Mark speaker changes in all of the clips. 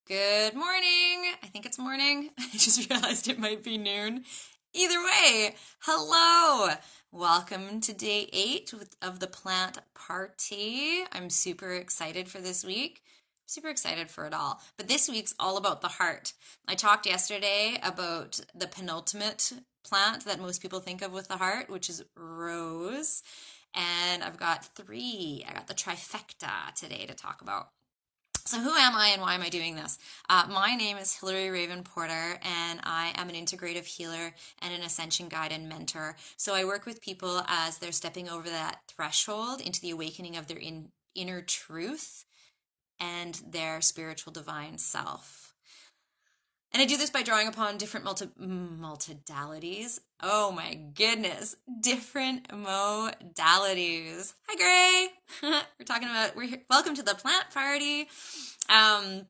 Speaker 1: Good morning. I think it's morning. I just realized it might be noon. Either way, hello. Welcome to day 8 of the plant party. I'm super excited for this week. Super excited for it all. But this week's all about the heart. I talked yesterday about the penultimate plant that most people think of with the heart, which is rose. And I've got 3. I got the trifecta today to talk about. So who am I and why am I doing this? My name is Hilary Raven Porter, and I am an integrative healer and an ascension guide and mentor. So I work with people as they're stepping over that threshold into the awakening of their inner truth and their spiritual divine self. And I do this by drawing upon different multidalities. Oh my goodness, different modalities. Hi, Gray. Welcome to the plant party. Um,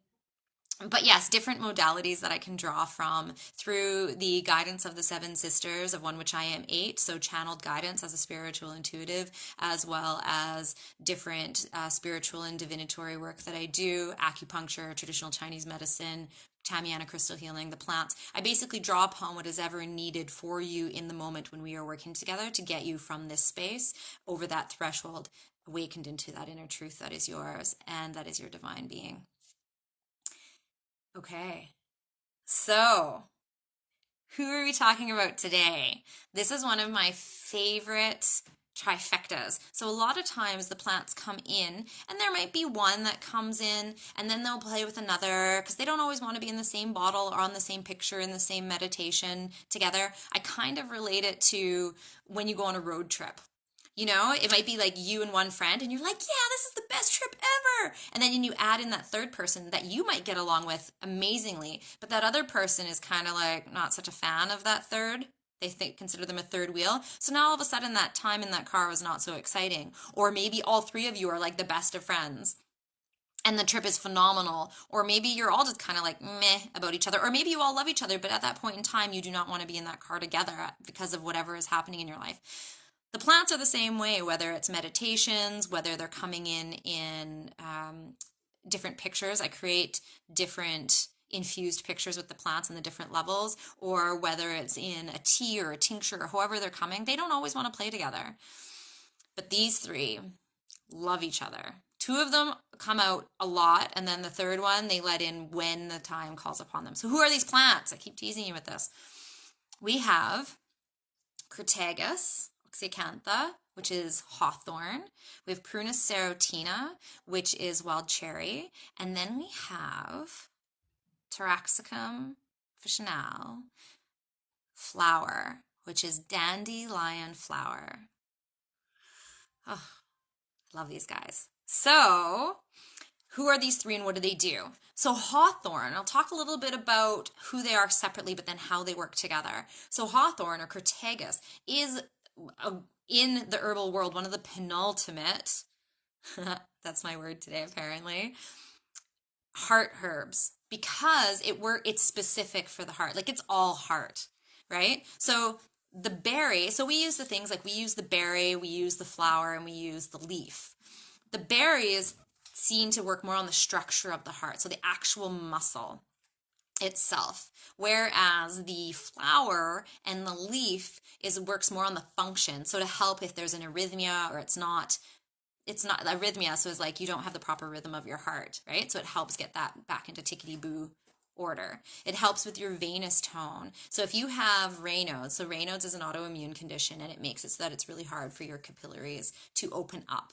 Speaker 1: but yes, different modalities that I can draw from through the guidance of the 7 sisters, of one which I am 8, so channeled guidance as a spiritual intuitive, as well as different spiritual and divinatory work that I do, acupuncture, traditional Chinese medicine, Tamiana crystal healing, the plants. I basically draw upon what is ever needed for you in the moment when we are working together to get you from this space over that threshold, awakened into that inner truth that is yours and that is your divine being. Okay, so who are we talking about today? This is one of my favorite trifectas. So a lot of times the plants come in and there might be one that comes in and then they'll play with another because they don't always want to be in the same bottle or on the same picture in the same meditation together. I kind of relate it to when you go on a road trip. You know, it might be like you and one friend, and you're like, yeah, this is the best trip ever. And then you add in that third person that you might get along with amazingly, but that other person is kind of like not such a fan of that third. Consider them a third wheel. So now all of a sudden that time in that car was not so exciting. Or maybe all 3 of you are like the best of friends and the trip is phenomenal. Or maybe you're all just kind of like meh about each other. Or maybe you all love each other, but at that point in time, you do not want to be in that car together because of whatever is happening in your life. The plants are the same way, whether it's meditations, whether they're coming in different pictures. I create different infused pictures with the plants and the different levels, or whether it's in a tea or a tincture or however they're coming. They don't always want to play together. But these 3 love each other. 2 of them come out a lot, and then the third one they let in when the time calls upon them. So who are these plants? I keep teasing you with this. We have Crataegus, Oxyacantha, which is hawthorn. We have Prunus serotina, which is wild cherry. And then we have Taraxacum officinale flower, which is dandelion flower. Oh, love these guys. So, who are these 3 and what do they do? So hawthorn, I'll talk a little bit about who they are separately, but then how they work together. So hawthorn or Crataegus is in the herbal world one of the penultimate, that's my word today apparently, heart herbs because it's specific for the heart. Like it's all heart, right? So the berry, so we use the things like we use the berry, we use the flower, and we use the leaf. The berry is seen to work more on the structure of the heart, so the actual muscle itself, whereas the flower and the leaf works more on the function, so to help if there's an arrhythmia or it's not arrhythmia, so it's like you don't have the proper rhythm of your heart, right? So it helps get that back into tickety-boo order. It helps with your venous tone. So if you have Raynaud's, so Raynaud's is an autoimmune condition and it makes it so that it's really hard for your capillaries to open up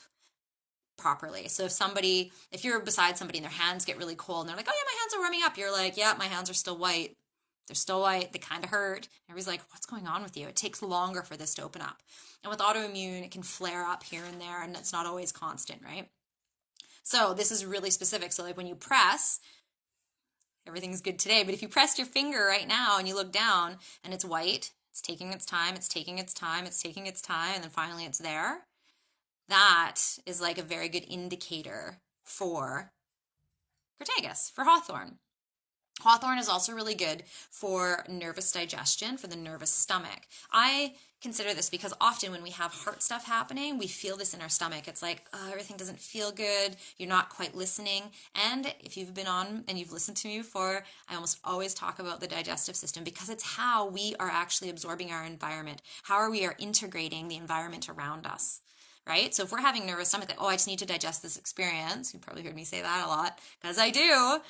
Speaker 1: properly. So if you're beside somebody and their hands get really cold and they're like, oh yeah, my hands are warming up. You're like, yeah, my hands are still white. They're still white. They kind of hurt. Everybody's like, what's going on with you? It takes longer for this to open up. And with autoimmune, it can flare up here and there and it's not always constant, right? So this is really specific. So like when you press, everything's good today, but if you press your finger right now and you look down and it's white, it's taking its time, it's taking its time, it's taking its time, and then finally it's there. That is like a very good indicator for Crataegus, for hawthorn. Hawthorn is also really good for nervous digestion, for the nervous stomach. I consider this because often when we have heart stuff happening, we feel this in our stomach. It's like, oh, everything doesn't feel good. You're not quite listening. And if you've been on and you've listened to me before, I almost always talk about the digestive system because it's how we are actually absorbing our environment, how we are integrating the environment around us. Right? So if we're having nervous stomach, like, oh, I just need to digest this experience. You probably heard me say that a lot because I do,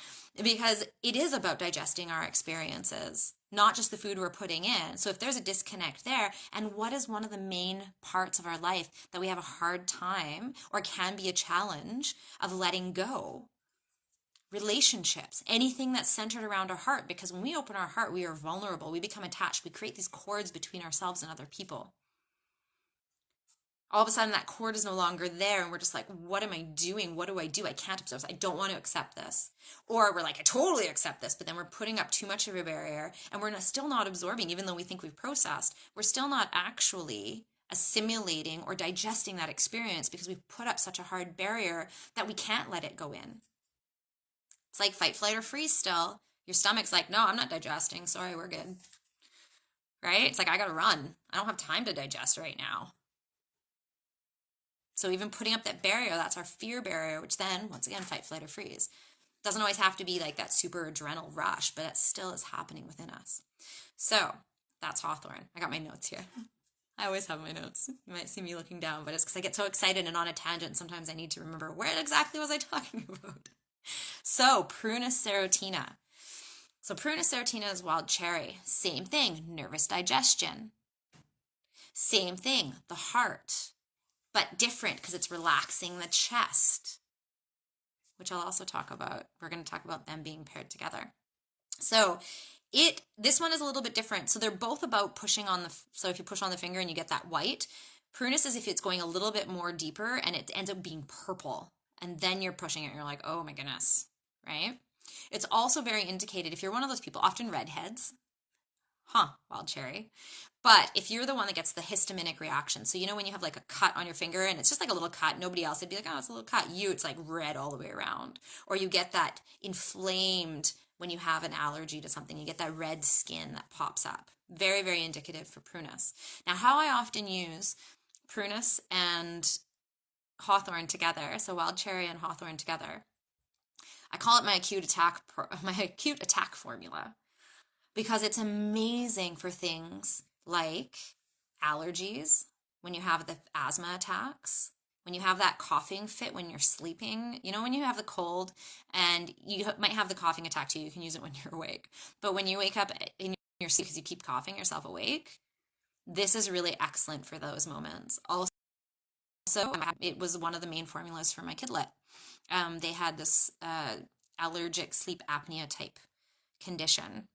Speaker 1: because it is about digesting our experiences, not just the food we're putting in. So if there's a disconnect there, and what is one of the main parts of our life that we have a hard time or can be a challenge of letting go? Relationships, anything that's centered around our heart, because when we open our heart, we are vulnerable. We become attached. We create these cords between ourselves and other people. All of a sudden that cord is no longer there and we're just like, what am I doing? What do? I can't absorb this. I don't want to accept this. Or we're like, I totally accept this, but then we're putting up too much of a barrier and we're still not absorbing, even though we think we've processed. We're still not actually assimilating or digesting that experience because we've put up such a hard barrier that we can't let it go in. It's like fight, flight, or freeze still. Your stomach's like, no, I'm not digesting. Sorry, we're good. Right? It's like, I gotta run. I don't have time to digest right now. So even putting up that barrier, that's our fear barrier, which then, once again, fight, flight, or freeze. Doesn't always have to be like that super adrenal rush, but it still is happening within us. So that's Hawthorn. I got my notes here. I always have my notes. You might see me looking down, but it's because I get so excited and on a tangent. Sometimes I need to remember where exactly was I talking about. So Prunus serotina. So Prunus serotina is wild cherry. Same thing, nervous digestion. Same thing, the heart. But different because it's relaxing the chest, which I'll also talk about. We're going to talk about them being paired together. So this one is a little bit different. So they're both about pushing on so if you push on the finger and you get that white, prunus is if it's going a little bit more deeper and it ends up being purple. And then you're pushing it and you're like, oh my goodness, right? It's also very indicated if you're one of those people, often redheads, wild cherry. But if you're the one that gets the histaminic reaction, so you know when you have like a cut on your finger and it's just like a little cut, nobody else would be like, oh, it's a little cut. It's like red all the way around. Or you get that inflamed when you have an allergy to something, you get that red skin that pops up. Very, very indicative for prunus. Now, how I often use prunus and hawthorn together, so wild cherry and hawthorn together, I call it my acute attack formula. Because it's amazing for things like allergies, when you have the asthma attacks, when you have that coughing fit when you're sleeping, when you have the cold and you might have the coughing attack too, you can use it when you're awake. But when you wake up in your sleep because you keep coughing yourself awake, this is really excellent for those moments. Also, it was one of the main formulas for my kidlet. They had this allergic sleep apnea type condition.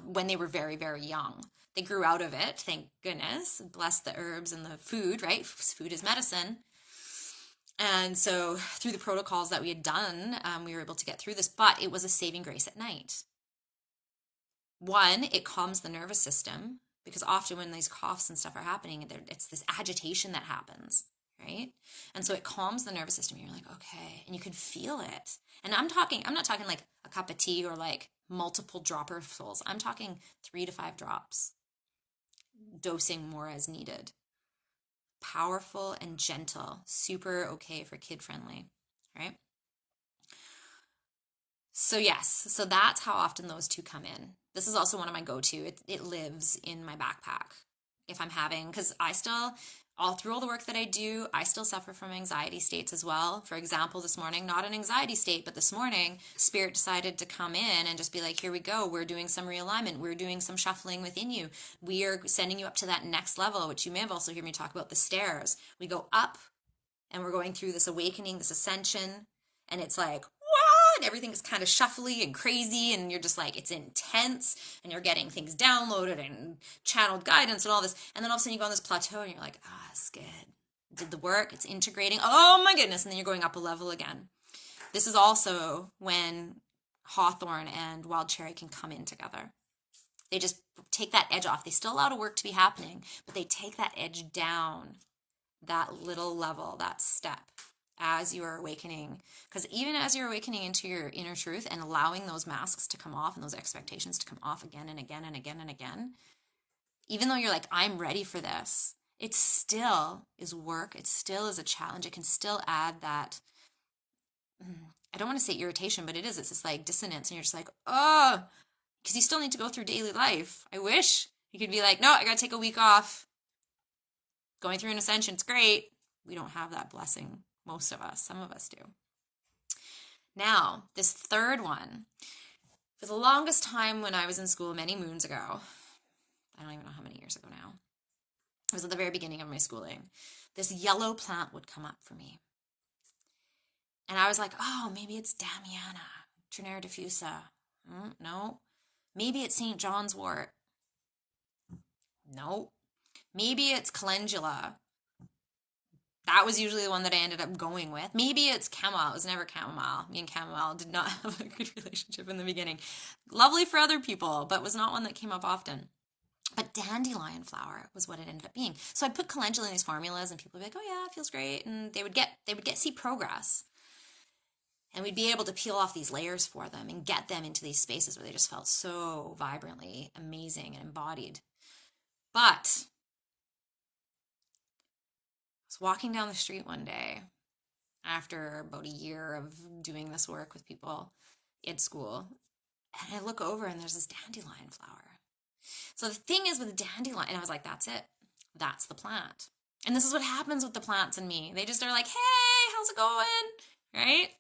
Speaker 1: When they were very, very young. They grew out of it, thank goodness. Bless the herbs and the food, right? Food is medicine. And so through the protocols that we had done, we were able to get through this, but it was a saving grace at night. One, it calms the nervous system because often when these coughs and stuff are happening, it's this agitation that happens, right? And so it calms the nervous system. You're like, okay, and you can feel it. And I'm not talking like a cup of tea or like multiple dropperfuls. I'm talking 3 to 5 drops, dosing more as needed. Powerful and gentle, super okay for kid friendly, right? So yes, so that's how often those two come in. This is also one of my go-to. It lives in my backpack if I'm having, because all through all the work that I do, I still suffer from anxiety states as well. For example, this morning, not an anxiety state, but this morning, Spirit decided to come in and just be like, here we go. We're doing some realignment. We're doing some shuffling within you. We are sending you up to that next level, which you may have also heard me talk about the stairs. We go up and we're going through this awakening, this ascension, and it's like, and everything's kind of shuffly and crazy and you're just like, it's intense and you're getting things downloaded and channeled guidance and all this. And then all of a sudden you go on this plateau and you're like, it's good. Did the work. It's integrating. Oh my goodness. And then you're going up a level again. This is also when hawthorn and wild cherry can come in together. They just take that edge off. They still allow the work to be happening, but they take that edge down, that little level, that step. As you are awakening, because even as you're awakening into your inner truth and allowing those masks to come off and those expectations to come off again and again and again and again, even though you're like, I'm ready for this, it still is work. It still is a challenge. It can still add that, I don't want to say irritation, but it is. It's this like dissonance, and you're just like, oh, because you still need to go through daily life. I wish you could be like, no, I got to take a week off. Going through an ascension, it's great. We don't have that blessing, most of us. Some of us do. Now, this third one, for the longest time when I was in school many moons ago, I don't even know how many years ago now, it was at the very beginning of my schooling, this yellow plant would come up for me. And I was like, oh, maybe it's Damiana, Trinera diffusa. No. Maybe it's St. John's wort. No. Maybe it's calendula. That was usually the one that I ended up going with. Maybe it's chamomile. It was never chamomile. Me and chamomile did not have a good relationship in the beginning. Lovely for other people, but was not one that came up often. But dandelion flower was what it ended up being. So I put calendula in these formulas, and people would be like, oh yeah, it feels great. And they would see progress. And we'd be able to peel off these layers for them and get them into these spaces where they just felt so vibrantly amazing and embodied. But I was walking down the street one day after about a year of doing this work with people at school, and I look over and there's this dandelion flower. So the thing is with dandelion, and I was like, that's it. That's the plant. And this is what happens with the plants and me. They just are like, hey, how's it going? Right?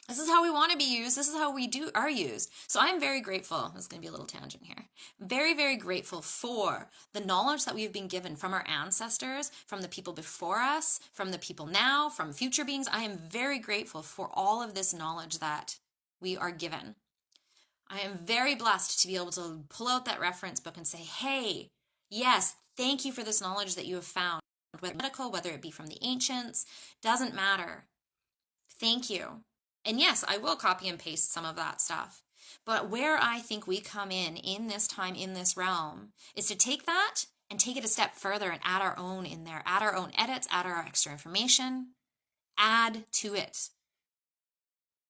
Speaker 1: This is how we want to be used. This is how we are used. So I'm very grateful. This is going to be a little tangent here. Very, very grateful for the knowledge that we've been given from our ancestors, from the people before us, from the people now, from future beings. I am very grateful for all of this knowledge that we are given. I am very blessed to be able to pull out that reference book and say, hey, yes, thank you for this knowledge that you have found, whether medical, whether it be from the ancients, doesn't matter. Thank you. And yes, I will copy and paste some of that stuff. But where I think we come in this time, in this realm, is to take that and take it a step further and add our own in there, add our own edits, add our extra information, add to it.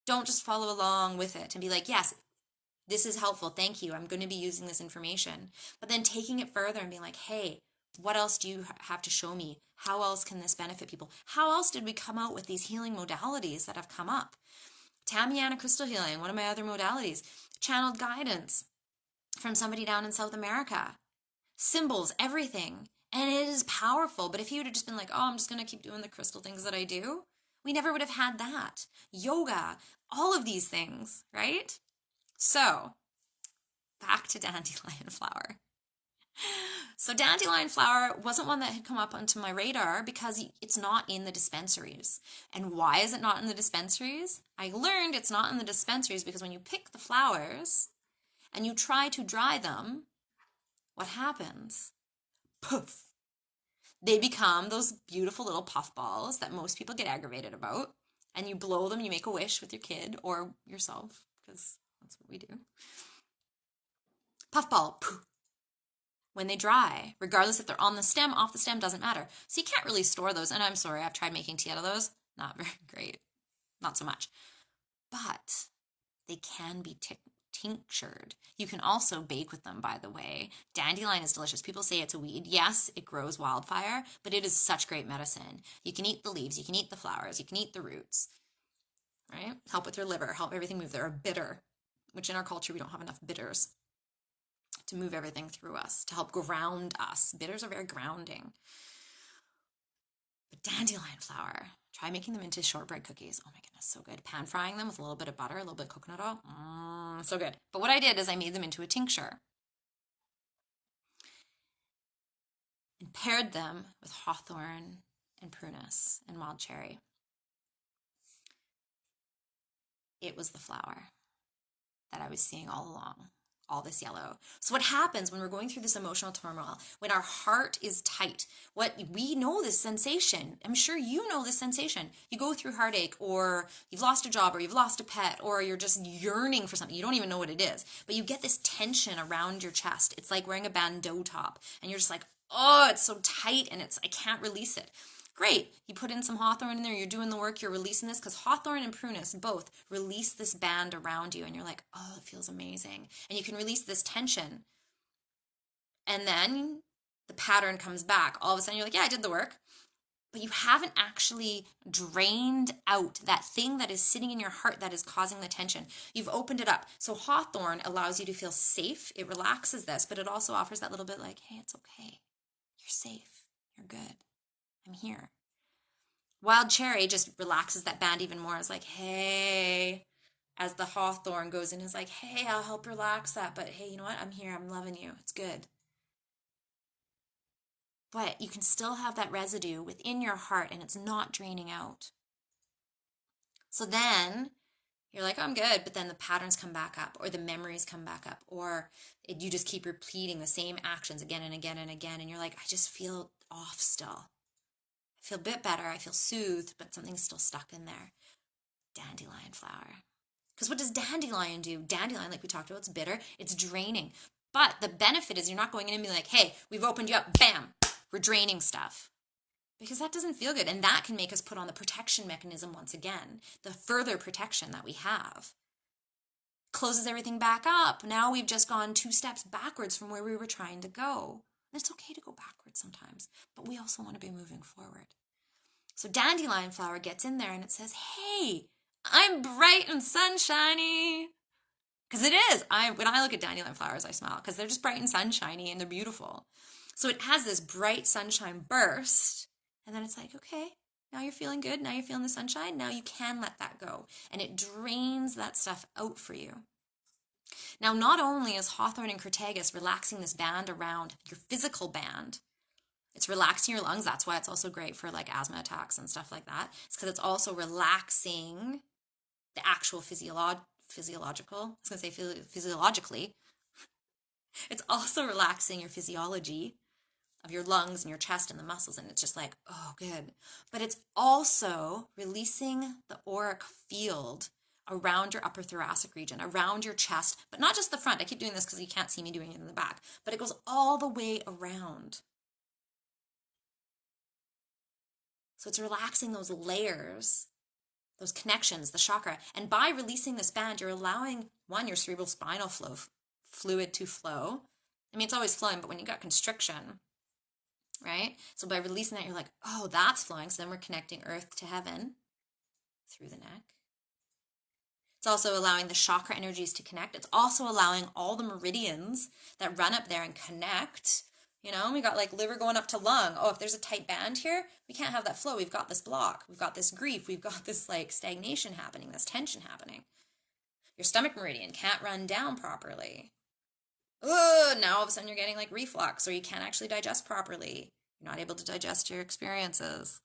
Speaker 1: Don't just follow along with it and be like, yes, this is helpful. Thank you. I'm going to be using this information. But then taking it further and being like, hey, what else do you have to show me? How else can this benefit people? How else did we come out with these healing modalities that have come up? Tamiana crystal healing, one of my other modalities. Channeled guidance from somebody down in South America. Symbols, everything. And it is powerful. But if you would have just been like, oh, I'm just going to keep doing the crystal things that I do, we never would have had that. Yoga, all of these things, right? So, back to dandelion flower. So dandelion flower wasn't one that had come up onto my radar because it's not in the dispensaries. And why is it not in the dispensaries? I learned it's not in the dispensaries because when you pick the flowers and you try to dry them, what happens? Poof! They become those beautiful little puff balls that most people get aggravated about. And you blow them, you make a wish with your kid or yourself, because that's what we do. Puffball, poof. When they dry, regardless if they're on the stem, off the stem, doesn't matter. So you can't really store those. And I'm sorry, I've tried making tea out of those. Not very great. Not so much. But they can be tinctured. You can also bake with them, by the way. Dandelion is delicious. People say it's a weed. Yes, it grows wildfire, but it is such great medicine. You can eat the leaves. You can eat the flowers. You can eat the roots. Right? Help with your liver. Help everything move. They're a bitter, which in our culture, we don't have enough bitters to move everything through us, to help ground us. Bitters are very grounding. But dandelion flower, try making them into shortbread cookies. Oh my goodness, so good. Pan frying them with a little bit of butter, a little bit of coconut oil. So good. But what I did is I made them into a tincture and paired them with hawthorn and prunus and wild cherry. It was the flower that I was seeing all along. All this yellow. So what happens when we're going through this emotional turmoil, when our heart is tight, we know this sensation. I'm sure you know this sensation. You go through heartache, or you've lost a job, or you've lost a pet, or you're just yearning for something. You don't even know what it is, but you get this tension around your chest. It's like wearing a bandeau top, and you're just like, oh, it's so tight, and I can't release it. Great, you put in some hawthorn in there, you're doing the work, you're releasing this, because hawthorn and prunus both release this band around you, and you're like, oh, it feels amazing. And you can release this tension. And then the pattern comes back. All of a sudden you're like, yeah, I did the work. But you haven't actually drained out that thing that is sitting in your heart that is causing the tension. You've opened it up. So Hawthorn allows you to feel safe. It relaxes this, but it also offers that little bit like, hey, it's okay. You're safe. You're good. I'm here. Wild Cherry just relaxes that band even more. It's like, hey, as the Hawthorn goes in, is like, hey, I'll help relax that. But hey, you know what? I'm here. I'm loving you. It's good. But you can still have that residue within your heart and it's not draining out. So then you're like, oh, I'm good. But then the patterns come back up or the memories come back up or you just keep repeating the same actions again and again and again. And you're like, I just feel off still. I feel a bit better. I feel soothed, but something's still stuck in there. Dandelion flower. Because what does dandelion do? Dandelion, like we talked about, it's bitter. It's draining. But the benefit is you're not going in and being like, hey, we've opened you up. Bam. We're draining stuff. Because that doesn't feel good. And that can make us put on the protection mechanism once again. The further protection that we have. Closes everything back up. Now we've just gone 2 steps backwards from where we were trying to go. And it's okay to go backwards sometimes. But we also want to be moving forward. So dandelion flower gets in there and it says, hey, I'm bright and sunshiny. Because it is. When I look at dandelion flowers, I smile because they're just bright and sunshiny and they're beautiful. So it has this bright sunshine burst. And then it's like, okay, now you're feeling good. Now you're feeling the sunshine. Now you can let that go. And it drains that stuff out for you. Now, not only is Hawthorn and Crataegus relaxing this band around your physical band, it's relaxing your lungs. That's why it's also great for like asthma attacks and stuff like that. It's because it's also relaxing the actual physiological. Physiologically. It's also relaxing your physiology of your lungs and your chest and the muscles. And it's just like, oh, good. But it's also releasing the auric field around your upper thoracic region, around your chest, but not just the front. I keep doing this because you can't see me doing it in the back, but it goes all the way around. So it's relaxing those layers, those connections, the chakra. And by releasing this band, you're allowing, one, your cerebral spinal fluid to flow. I mean, it's always flowing, but when you got constriction, right? So by releasing that, you're like, oh, that's flowing. So then we're connecting earth to heaven through the neck. It's also allowing the chakra energies to connect. It's also allowing all the meridians that run up there and connect. You know, we got like liver going up to lung. Oh, if there's a tight band here, we can't have that flow. We've got this block. We've got this grief. We've got this like stagnation happening, this tension happening. Your stomach meridian can't run down properly. Oh, now all of a sudden you're getting like reflux or you can't actually digest properly. You're not able to digest your experiences.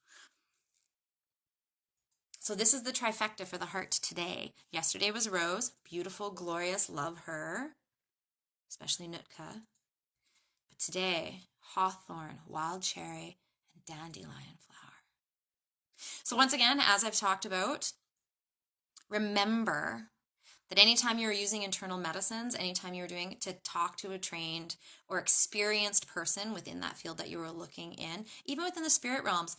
Speaker 1: So this is the trifecta for the heart today. Yesterday was Rose, beautiful, glorious, love her, especially Nootka. But today, Hawthorn, wild cherry, and dandelion flower. So once again, as I've talked about, remember that anytime you're using internal medicines, anytime you're doing it to talk to a trained or experienced person within that field that you were looking in, even within the spirit realms,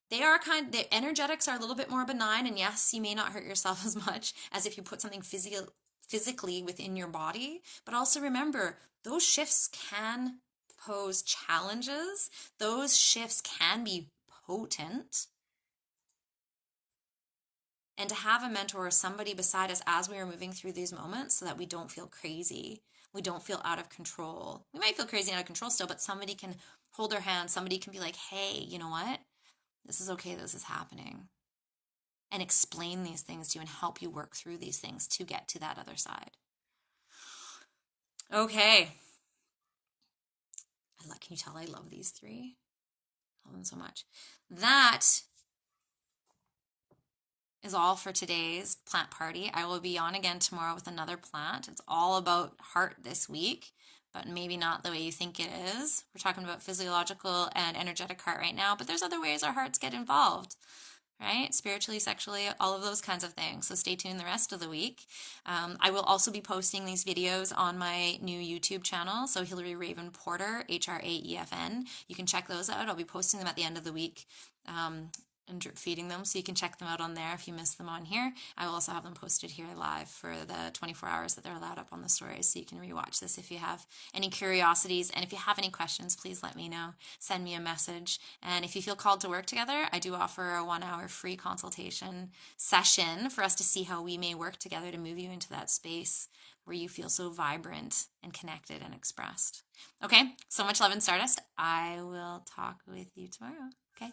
Speaker 1: the energetics are a little bit more benign, and yes, you may not hurt yourself as much as if you put something physically within your body, but also remember, those shifts can pose challenges. Those shifts can be potent. And to have a mentor or somebody beside us as we are moving through these moments so that we don't feel crazy, we don't feel out of control. We might feel crazy and out of control still, but somebody can hold our hand, somebody can be like, hey, you know what? This is okay, this is happening. And explain these things to you and help you work through these things to get to that other side. Okay. Can you tell I love these 3? I love them so much. That is all for today's plant party. I will be on again tomorrow with another plant. It's all about heart this week, but maybe not the way you think it is. We're talking about physiological and energetic heart right now, but there's other ways our hearts get involved, right? Spiritually, sexually, all of those kinds of things. So stay tuned the rest of the week. I will also be posting these videos on my new YouTube channel. So Hillary Raven Porter, Hraefn. You can check those out. I'll be posting them at the end of the week. and drip feeding them, so you can check them out on there if you miss them on here. I will also have them posted here live for the 24 hours that they're allowed up on the stories, so you can rewatch this if you have any curiosities. And if you have any questions, please let me know. Send me a message. And if you feel called to work together, I do offer a 1-hour free consultation session for us to see how we may work together to move you into that space where you feel so vibrant and connected and expressed. Okay, so much love and Stardust. I will talk with you tomorrow. Okay.